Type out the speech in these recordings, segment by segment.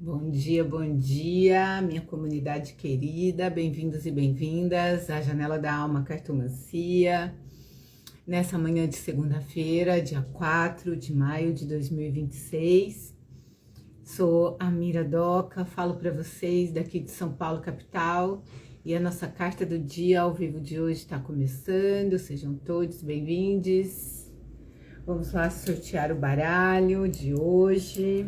Bom dia, minha comunidade querida, bem-vindos e bem-vindas à Janela da Alma Cartomancia, nessa manhã de segunda-feira, dia 4 de maio de 2026. Sou a Mira Doca, falo para vocês daqui de São Paulo, capital, e a nossa carta do dia ao vivo de hoje está começando, sejam todos bem-vindos. Vamos lá sortear o baralho de hoje.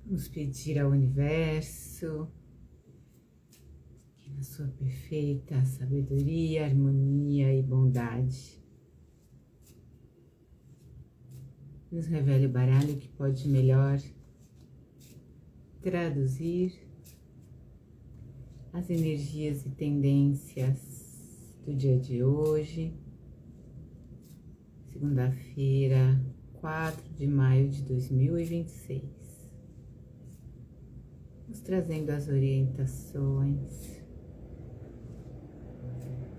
Vamos pedir ao universo que na sua perfeita sabedoria, harmonia e bondade nos revele o baralho que pode melhor traduzir as energias e tendências do dia de hoje, segunda-feira, 4 de maio de 2026. Nos trazendo as orientações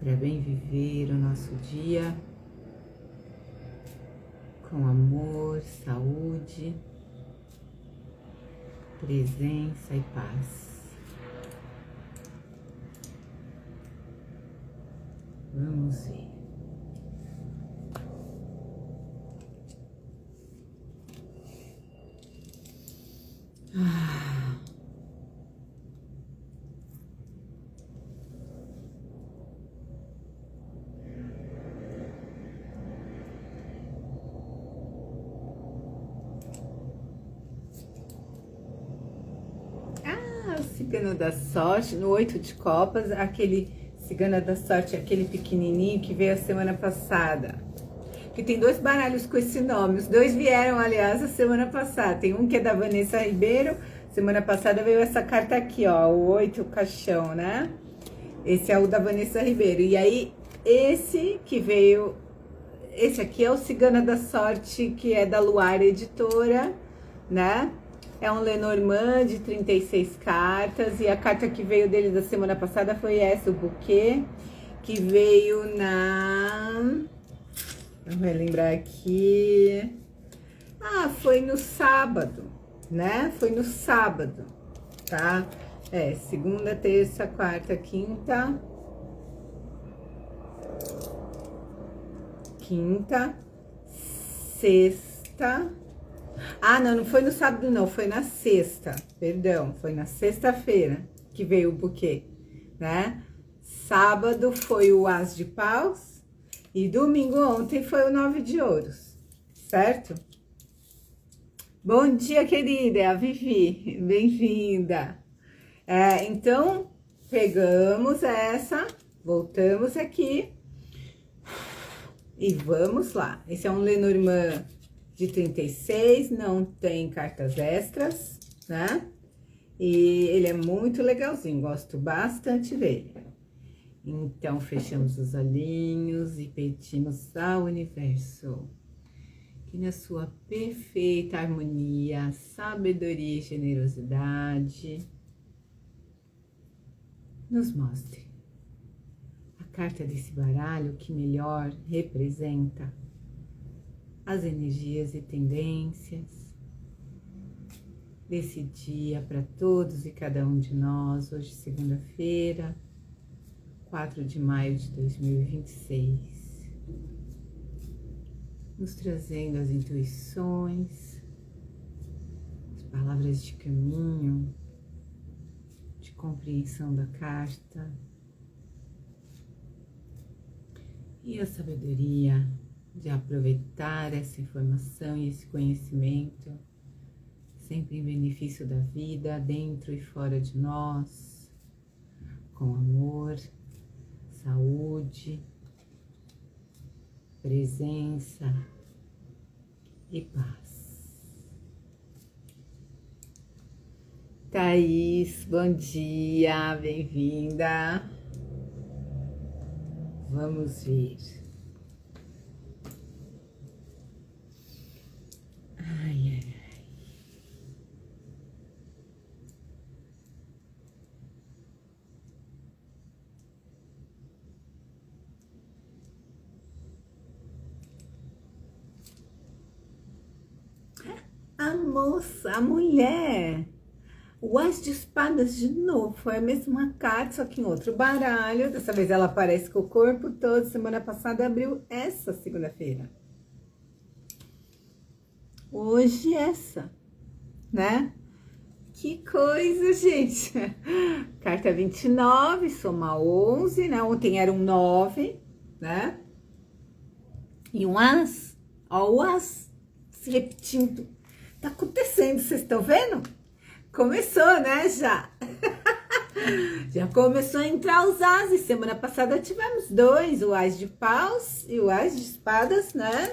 para bem viver o nosso dia com amor, saúde, presença e paz. Vamos ver. O cigano da sorte, no 8 de copas, aquele cigano da sorte, aquele pequenininho que veio a semana passada. Que tem dois baralhos com esse nome, os dois vieram, aliás, a semana passada. Tem um que é da Vanessa Ribeiro, semana passada veio essa carta aqui, ó, o 8, o caixão, né? Esse é o da Vanessa Ribeiro. E aí, esse que veio, esse aqui é o Cigana da Sorte, que é da Luar Editora, né? É um Lenormand de 36 cartas, e a carta que veio dele da semana passada foi essa, o buquê, que veio na... Vamos relembrar aqui... foi no sábado, né? Foi no sábado, tá? Segunda, terça, quarta, quinta... Sexta... não foi no sábado não, foi na sexta, perdão, foi na sexta-feira que veio o buquê, né? Sábado foi o As de Paus e domingo ontem foi o 9 de Ouros, certo? Bom dia, querida, é a Vivi, bem-vinda. Então, pegamos essa, voltamos aqui e vamos lá. Esse é um Lenormand de 36, não tem cartas extras, né? E ele é muito legalzinho, gosto bastante dele. Então, fechamos os olhinhos e pedimos ao universo que na sua perfeita harmonia, sabedoria e generosidade nos mostre a carta desse baralho que melhor representa as energias e tendências desse dia para todos e cada um de nós, hoje segunda-feira, 4 de maio de 2026, nos trazendo as intuições, as palavras de caminho, de compreensão da carta e a sabedoria de aproveitar essa informação e esse conhecimento sempre em benefício da vida, dentro e fora de nós, com amor, saúde, presença e paz. Thaís, bom dia, bem-vinda. Vamos ver. Ai, ai. moça, a mulher. O As de Espadas de novo, foi a mesma carta, só que em outro baralho. Dessa vez ela aparece com o corpo todo. Semana passada abriu essa segunda-feira. Hoje essa, né? Que coisa, gente. Carta 29, soma 11, né? Ontem era um 9, né? E um As, ó, o As se repetindo. Tá acontecendo, vocês estão vendo? Começou, né, já? Já começou a entrar os As. Semana passada tivemos 2, o As de Paus e o As de Espadas, né?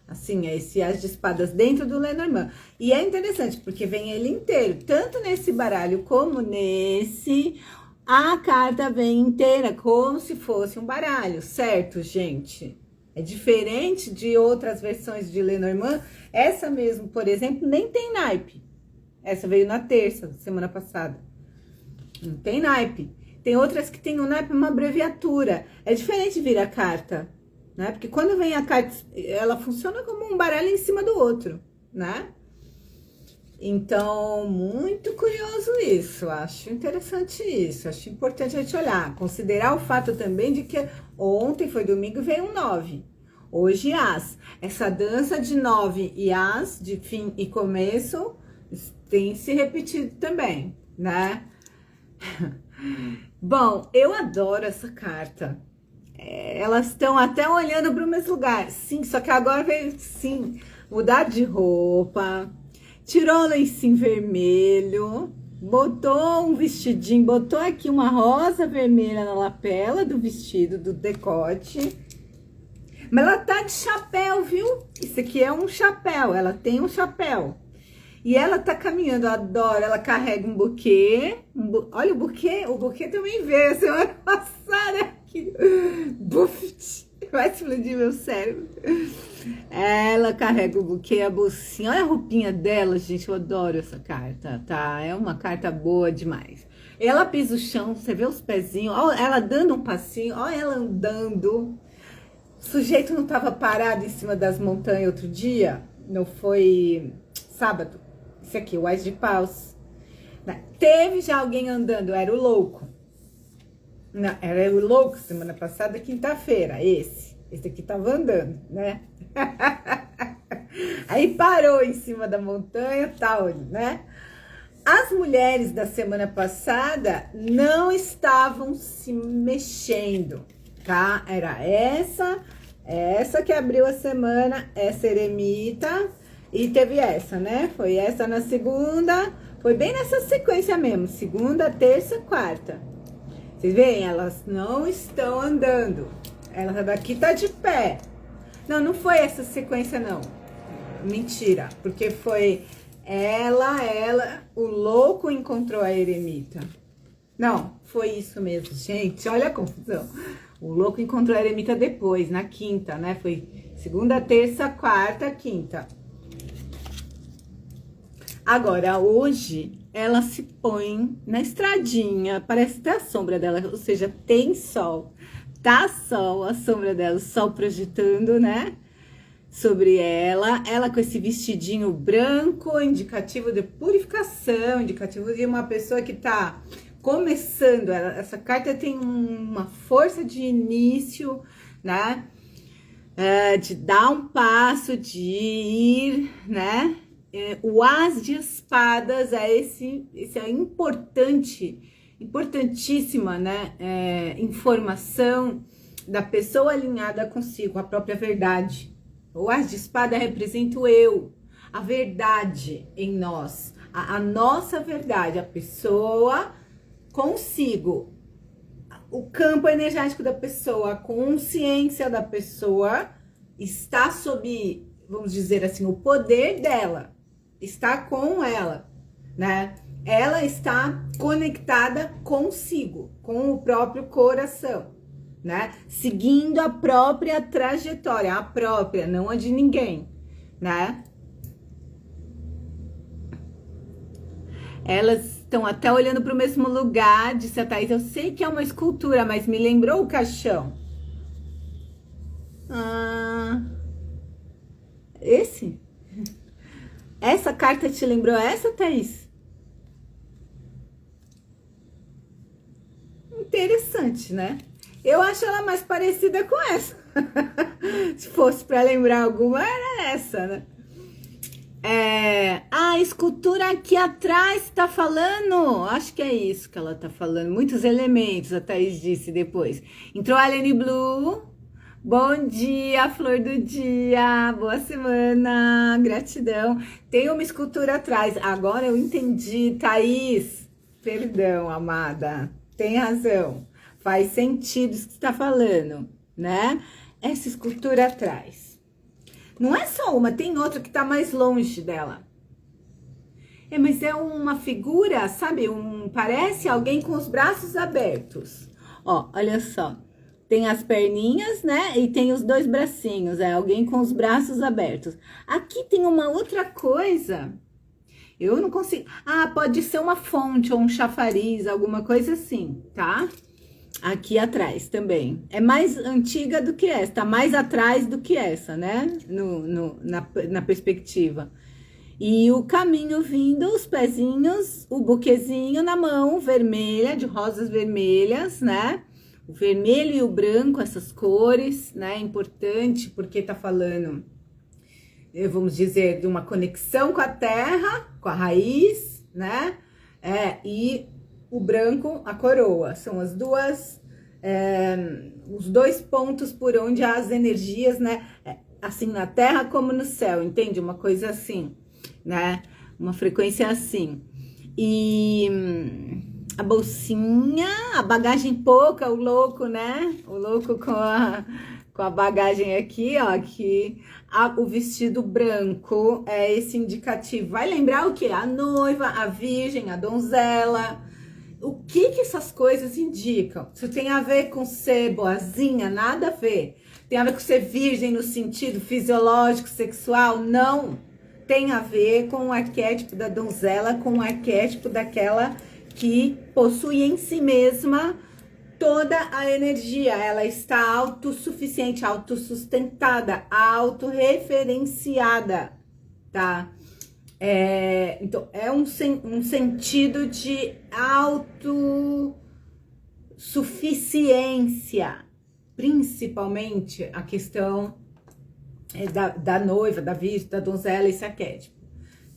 Assim, é esse As de Espadas dentro do Lenormand. E é interessante, porque vem ele inteiro. Tanto nesse baralho como nesse, a carta vem inteira, como se fosse um baralho, certo, gente? É diferente de outras versões de Lenormand. Essa mesmo, por exemplo, nem tem naipe. Essa veio na terça, semana passada. Não tem naipe. Tem outras que tem um naipe, uma abreviatura. É diferente vir a carta, né? Porque quando vem a carta, ela funciona como um baralho em cima do outro, né? Então, muito curioso isso. Acho interessante isso. Acho importante a gente olhar. Considerar o fato também de que ontem, foi domingo, veio um 9. Hoje, As. Essa dança de 9 e As, de fim e começo, tem se repetido também, né? Bom, eu adoro essa carta. Elas estão até olhando para o mesmo lugar. Sim, só que agora veio, sim, mudar de roupa, tirou o lencinho vermelho, botou um vestidinho, botou aqui uma rosa vermelha na lapela do vestido, do decote. Mas ela tá de chapéu, viu? Isso aqui é um chapéu, ela tem um chapéu. E ela tá caminhando, eu adoro, ela carrega um buquê. Olha o buquê também veio semana passada. Buffet, vai explodir meu cérebro. Ela carrega o buquê, a bolsinha. Olha a roupinha dela, gente, eu adoro essa carta, tá? É uma carta boa demais. Ela pisa o chão, você vê os pezinhos, ó, ela dando um passinho, ó, ela andando. O sujeito não tava parado em cima das montanhas outro dia? Não foi sábado? Esse aqui, o As de Paus. Teve já alguém andando, era o louco. Não, era o louco semana passada, quinta-feira, esse aqui tava andando, né? Aí parou em cima da montanha, tal, né? As mulheres da semana passada não estavam se mexendo, tá? Era essa que abriu a semana, essa eremita, e teve essa, né? Foi essa na segunda, foi bem nessa sequência mesmo, segunda, terça, quarta. Vocês veem? Elas não estão andando. Ela daqui tá de pé. Não, não foi essa sequência, não. Mentira. Porque foi o louco encontrou a eremita. Não, foi isso mesmo, gente. Olha a confusão. O louco encontrou a eremita depois, na quinta, né? Foi segunda, terça, quarta, quinta. Agora, hoje, ela se põe na estradinha, parece até a sombra dela, ou seja, tem sol. Tá sol, a sombra dela, o sol projetando, né? Sobre ela com esse vestidinho branco, indicativo de purificação, indicativo de uma pessoa que tá começando. Essa carta tem uma força de início, né? De dar um passo, de ir, né? O As de Espadas é esse é importantíssima, né? Informação da pessoa alinhada consigo, a própria verdade. O As de Espada representa o eu, a verdade em nós, a nossa verdade, a pessoa consigo, o campo energético da pessoa, a consciência da pessoa está sob, vamos dizer assim, o poder dela. Está com ela, né? Ela está conectada consigo, com o próprio coração, né? Seguindo a própria trajetória, a própria, não a de ninguém, né? Elas estão até olhando para o mesmo lugar, disse a Thaís. Eu sei que é uma escultura, mas me lembrou o caixão. Esse? Essa carta te lembrou essa, Thaís? Interessante, né? Eu acho ela mais parecida com essa. Se fosse para lembrar alguma, era essa, né? A escultura aqui atrás tá falando. Acho que é isso que ela tá falando. Muitos elementos, a Thaís disse depois. Entrou a Lene Blue. Bom dia, flor do dia. Boa semana. Gratidão. Tem uma escultura atrás. Agora eu entendi, Thaís. Perdão, amada. Tem razão. Faz sentido isso que você tá falando, né? Essa escultura atrás. Não é só uma, tem outra que tá mais longe dela. Mas é uma figura, sabe? Parece alguém com os braços abertos. Ó, olha só. Tem as perninhas, né? E tem os dois bracinhos. É alguém com os braços abertos. Aqui tem uma outra coisa. Eu não consigo... pode ser uma fonte ou um chafariz, alguma coisa assim, tá? Aqui atrás também. É mais antiga do que essa, tá mais atrás do que essa, né? Na perspectiva. E o caminho vindo, os pezinhos, o buquezinho na mão, vermelha, de rosas vermelhas, né? O vermelho e o branco, essas cores, né? Importante, porque tá falando, vamos dizer, de uma conexão com a terra, com a raiz, né? E o branco, a coroa. São as duas, os dois pontos por onde as energias, né? Assim, na terra como no céu, entende? Uma coisa assim, né? Uma frequência assim. E a bolsinha, a bagagem pouca, o louco, né? O louco com a bagagem aqui, ó, aqui. O vestido branco é esse indicativo. Vai lembrar o quê? A noiva, a virgem, a donzela. O que essas coisas indicam? Isso tem a ver com ser boazinha? Nada a ver. Tem a ver com ser virgem no sentido fisiológico, sexual? Não. Tem a ver com o arquétipo da donzela, com o arquétipo daquela que possui em si mesma toda a energia. Ela está autossuficiente, autossustentada, autorreferenciada, tá? Então, é um sentido de autossuficiência, principalmente a questão da noiva, da virgem, da donzela, esse arquétipo,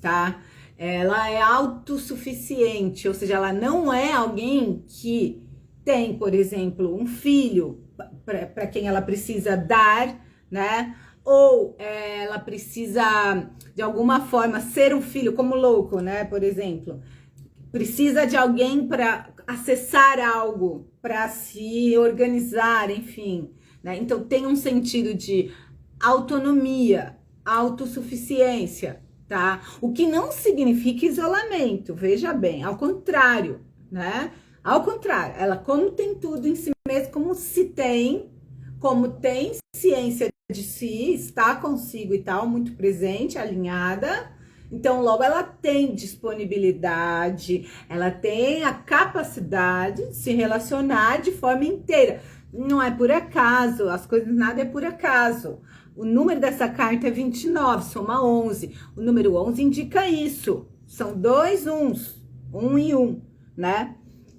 tá? Ela é autossuficiente, ou seja, ela não é alguém que tem, por exemplo, um filho para quem ela precisa dar, né? Ou ela precisa, de alguma forma, ser um filho, como louco, né? Por exemplo, precisa de alguém para acessar algo, para se organizar, enfim, né? Então, tem um sentido de autonomia, autossuficiência, tá? O que não significa isolamento, veja bem, ao contrário, né? Ao contrário, ela como tem tudo em si mesma, como tem ciência de si, está consigo e tal, muito presente, alinhada, então logo ela tem disponibilidade, ela tem a capacidade de se relacionar de forma inteira. Não é por acaso, as coisas, nada é por acaso. O número dessa carta é 29, soma 11. O número 11 indica isso. São dois uns, um e um, né?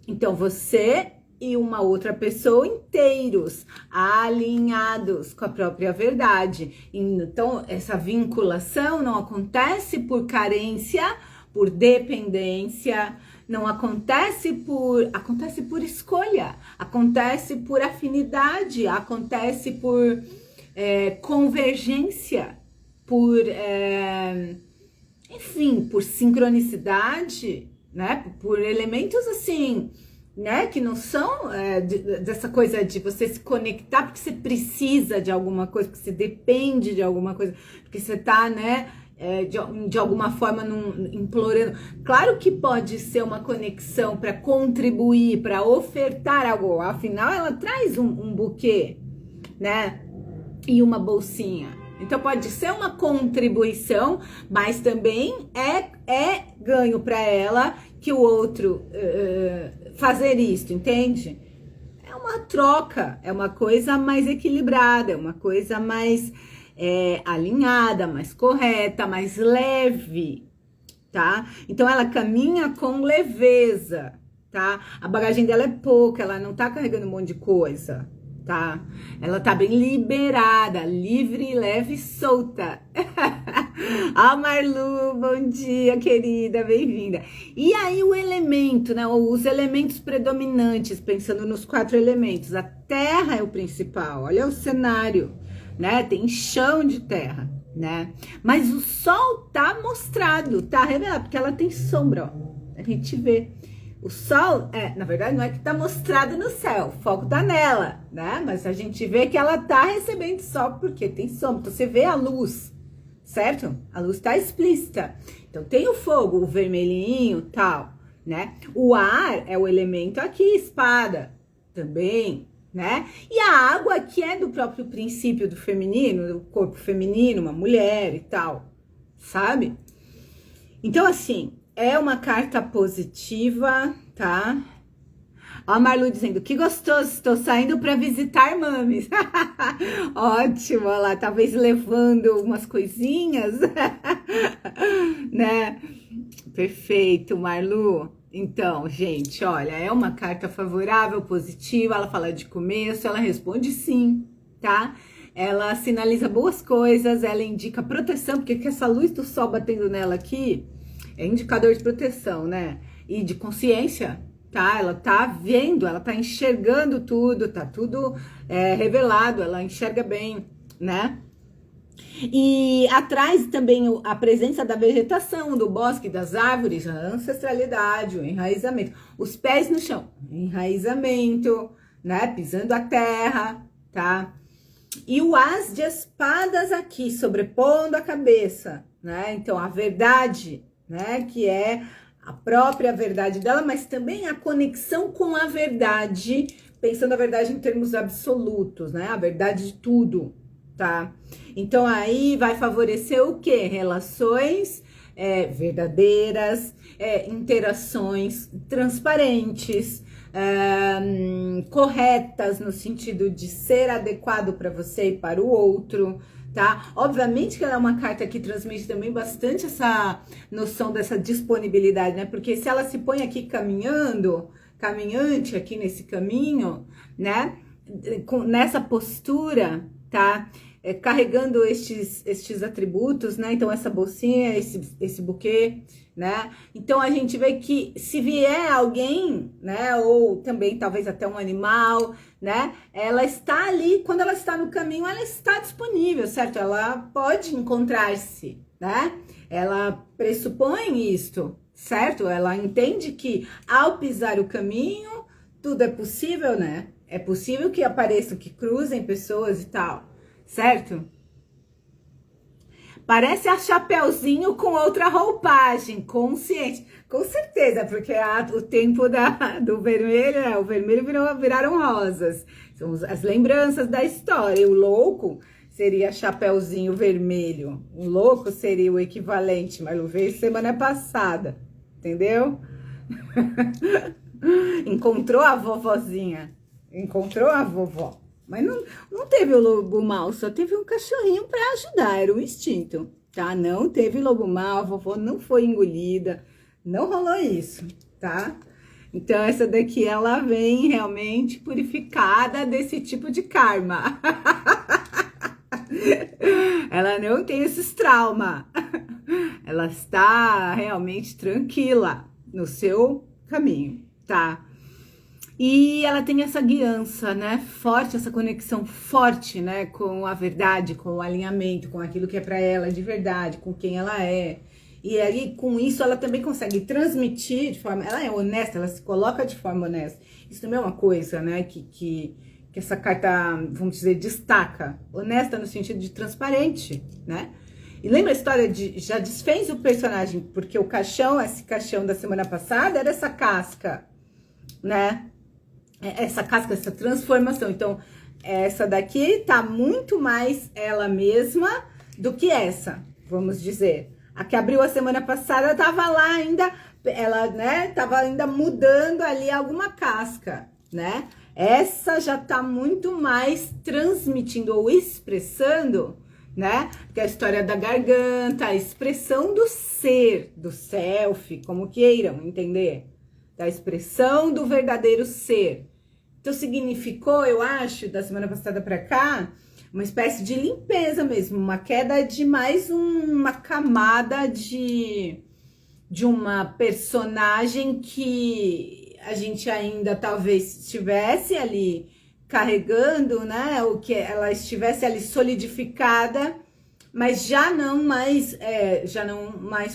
Então, você e uma outra pessoa inteiros, alinhados com a própria verdade. Então, essa vinculação não acontece por carência, por dependência, não acontece acontece por escolha, acontece por afinidade, acontece por convergência, enfim, por sincronicidade, né? Por elementos assim, né? Que não são dessa coisa de você se conectar porque você precisa de alguma coisa, porque você depende de alguma coisa, porque você tá, né? De alguma forma implorando. Claro que pode ser uma conexão para contribuir, para ofertar algo, afinal ela traz um buquê, né? E uma bolsinha. Então pode ser uma contribuição, mas também é ganho para ela que o outro fazer isso, entende? É uma troca, é uma coisa mais equilibrada, é uma coisa mais alinhada, mais correta, mais leve, tá? Então ela caminha com leveza, tá? A bagagem dela é pouca, ela não tá carregando um monte de coisa, tá? Ela tá bem liberada, livre, leve e solta. Marlu, bom dia, querida, bem-vinda. E aí o elemento, né? Os elementos predominantes, pensando nos 4 elementos. A terra é o principal, olha o cenário, né? Tem chão de terra, né? Mas o sol tá mostrado, tá revelado, porque ela tem sombra, ó. A gente vê. O sol, na verdade, não é que tá mostrado no céu, o foco tá nela, né? Mas a gente vê que ela tá recebendo sol porque tem sombra. Então você vê a luz, certo? A luz tá explícita. Então tem o fogo, o vermelhinho, tal, né? O ar é o elemento aqui, espada, também, né? E a água que é do próprio princípio do feminino, do corpo feminino, uma mulher e tal, sabe? Então, assim, é uma carta positiva, tá? Ó, a Marlu dizendo, que gostoso, estou saindo para visitar mames. Ótimo, olha lá, talvez levando umas coisinhas, né? Perfeito, Marlu. Então, gente, olha, é uma carta favorável, positiva, ela fala de começo, ela responde sim, tá? Ela sinaliza boas coisas, ela indica proteção, porque que essa luz do sol batendo nela aqui é indicador de proteção, né? E de consciência, tá? Ela tá vendo, ela tá enxergando tudo, tá tudo revelado, ela enxerga bem, né? E atrás também a presença da vegetação, do bosque, das árvores, a ancestralidade, o enraizamento. Os pés no chão, enraizamento, né? Pisando a terra, tá? E o as de espadas aqui, sobrepondo a cabeça, né? Então, a verdade, né? Que é a própria verdade dela, mas também a conexão com a verdade, pensando a verdade em termos absolutos, né? A verdade de tudo, tá? Então, aí vai favorecer o quê? Relações verdadeiras, interações transparentes, corretas no sentido de ser adequado para você e para o outro, tá? Obviamente que ela é uma carta que transmite também bastante essa noção dessa disponibilidade, né? Porque se ela se põe aqui caminhante aqui nesse caminho, né? Nessa postura, tá? Carregando estes atributos, né? Então, essa bolsinha, esse buquê, né? Então, a gente vê que se vier alguém, né? Ou também, talvez até um animal, né? Ela está ali, quando ela está no caminho, ela está disponível, certo? Ela pode encontrar-se, né? Ela pressupõe isto, certo? Ela entende que ao pisar o caminho, tudo é possível, né? É possível que apareçam, que cruzem pessoas e tal. Certo? Parece a Chapeuzinho com outra roupagem, consciente. Com certeza, porque o tempo do vermelho, né? O vermelho viraram rosas. São as lembranças da história. O louco seria Chapeuzinho vermelho. O louco seria o equivalente, mas eu veio semana passada. Entendeu? Encontrou a vovozinha. Encontrou a vovó. Mas não teve o lobo mal, só teve um cachorrinho para ajudar, era um instinto, tá? Não teve lobo mal, a vovó não foi engolida, não rolou isso, tá? Então, essa daqui, ela vem realmente purificada desse tipo de karma. Ela não tem esses traumas. Ela está realmente tranquila no seu caminho, tá? E ela tem essa guiança, né, forte, essa conexão forte, né, com a verdade, com o alinhamento, com aquilo que é para ela de verdade, com quem ela é. E aí, com isso, ela também consegue transmitir de forma... Ela é honesta, ela se coloca de forma honesta. Isso também é uma coisa, né, que essa carta, vamos dizer, destaca. Honesta no sentido de transparente, né? E lembra a história de... Já desfez o personagem, porque o caixão, esse caixão da semana passada, era essa casca, né? Essa casca, essa transformação. Então, essa daqui tá muito mais ela mesma do que essa, vamos dizer. A que abriu a semana passada tava lá ainda, ela, né, tava ainda mudando ali alguma casca, né? Essa já tá muito mais transmitindo ou expressando, né? Que é a história da garganta, a expressão do ser, do self, como queiram entender, da expressão do verdadeiro ser. Então significou, eu acho, da semana passada para cá, uma espécie de limpeza mesmo, uma queda de mais uma camada de uma personagem que a gente ainda talvez estivesse ali carregando, né? O que ela estivesse ali solidificada, mas já não mais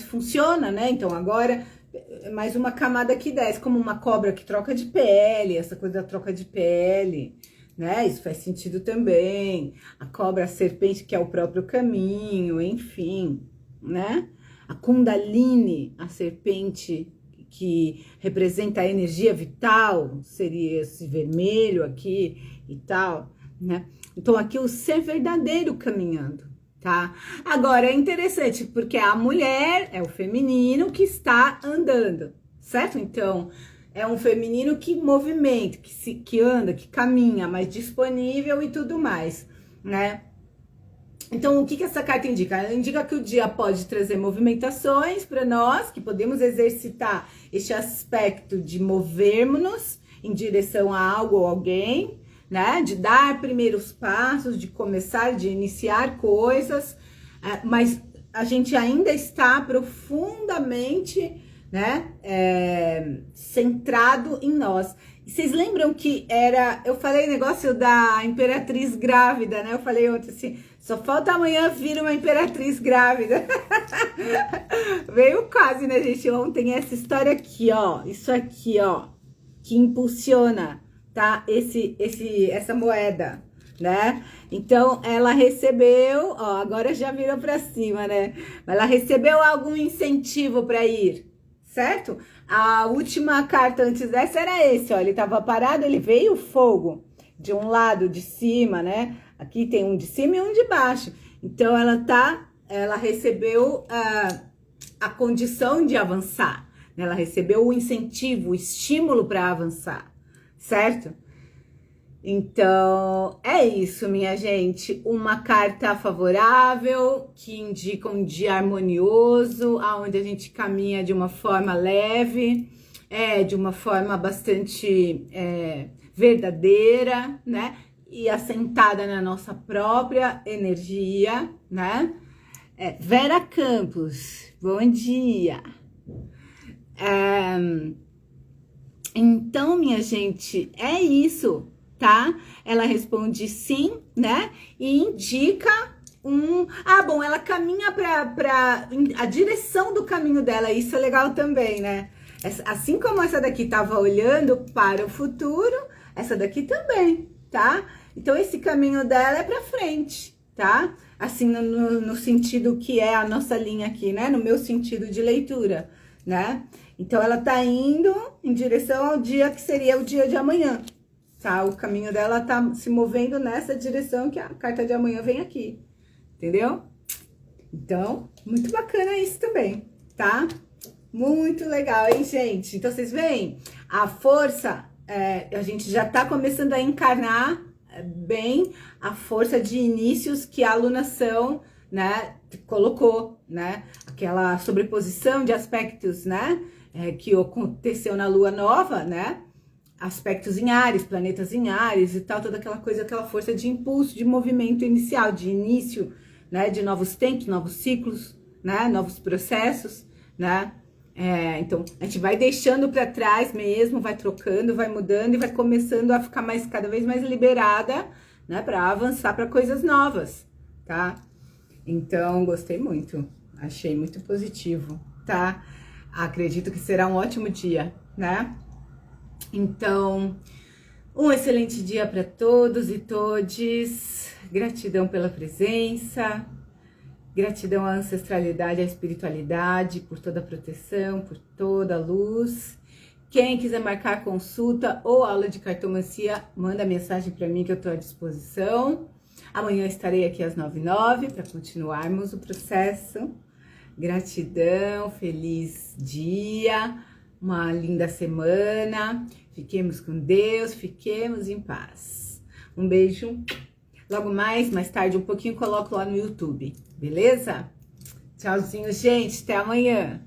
funciona, né? Então agora é mais uma camada que desce, como uma cobra que troca de pele, essa coisa da troca de pele, né? Isso faz sentido também. A cobra, a serpente, que é o próprio caminho, enfim, né? A Kundalini, a serpente que representa a energia vital, seria esse vermelho aqui e tal, né? Então aqui o ser verdadeiro caminhando, tá? Agora é interessante porque a mulher é o feminino que está andando, certo? Então é um feminino que movimenta, que anda, que caminha, mais disponível e tudo mais, né? Então, o que essa carta indica? Ela indica que o dia pode trazer movimentações para nós, que podemos exercitar este aspecto de movermos-nos em direção a algo ou alguém, né? De dar primeiros passos, de começar, de iniciar coisas, mas a gente ainda está profundamente, né? Centrado em nós. E vocês lembram que eu falei negócio da imperatriz grávida, né? Eu falei ontem assim, só falta amanhã vir uma imperatriz grávida. Veio quase, né, gente? Ontem essa história aqui, ó, isso aqui, ó, que impulsiona, tá? Essa moeda, né? Então, ela recebeu, ó, agora já virou pra cima, né? Ela recebeu algum incentivo para ir, certo? A última carta antes dessa era esse, ó, ele tava parado, ele veio fogo de um lado, de cima, né? Aqui tem um de cima e um de baixo. Então, ela recebeu a condição de avançar, né? Ela recebeu o incentivo, o estímulo para avançar, certo? Então, é isso, minha gente. Uma carta favorável que indica um dia harmonioso, onde a gente caminha de uma forma leve, de uma forma bastante verdadeira, né? E assentada na nossa própria energia, né? Vera Campos, bom dia. Então, minha gente, é isso. Tá? Ela responde sim, né? E indica bom, ela caminha para a direção do caminho dela, isso é legal também, né? Assim como essa daqui tava olhando para o futuro, essa daqui também, tá? Então, esse caminho dela é para frente, tá? Assim, no sentido que é a nossa linha aqui, né? No meu sentido de leitura, né? Então, ela tá indo em direção ao dia que seria o dia de amanhã. Tá, o caminho dela tá se movendo nessa direção que a carta de amanhã vem aqui, entendeu? Então, muito bacana isso também, tá? Muito legal, hein, gente? Então, vocês veem, a força, a gente já tá começando a encarnar bem a força de inícios que a alunação, né, colocou, né? Aquela sobreposição de aspectos, né, que aconteceu na lua nova, né? Aspectos em Áries, planetas em Áries e tal, toda aquela coisa, aquela força de impulso, de movimento inicial, de início, né, de novos tempos, novos ciclos, né, novos processos, né, então a gente vai deixando para trás mesmo, vai trocando, vai mudando e vai começando a ficar cada vez mais liberada, né, para avançar para coisas novas, tá? Então, gostei muito, achei muito positivo, tá? Acredito que será um ótimo dia, né? Então, um excelente dia para todos e todes. Gratidão pela presença, gratidão à ancestralidade, à espiritualidade, por toda a proteção, por toda a luz. Quem quiser marcar consulta ou aula de cartomancia, manda mensagem para mim que eu estou à disposição. Amanhã estarei aqui às 9h09 para continuarmos o processo. Gratidão, feliz dia, uma linda semana. Fiquemos com Deus, fiquemos em paz. Um beijo Logo mais tarde, um pouquinho, coloco lá no YouTube, beleza? Tchauzinho, gente, até amanhã.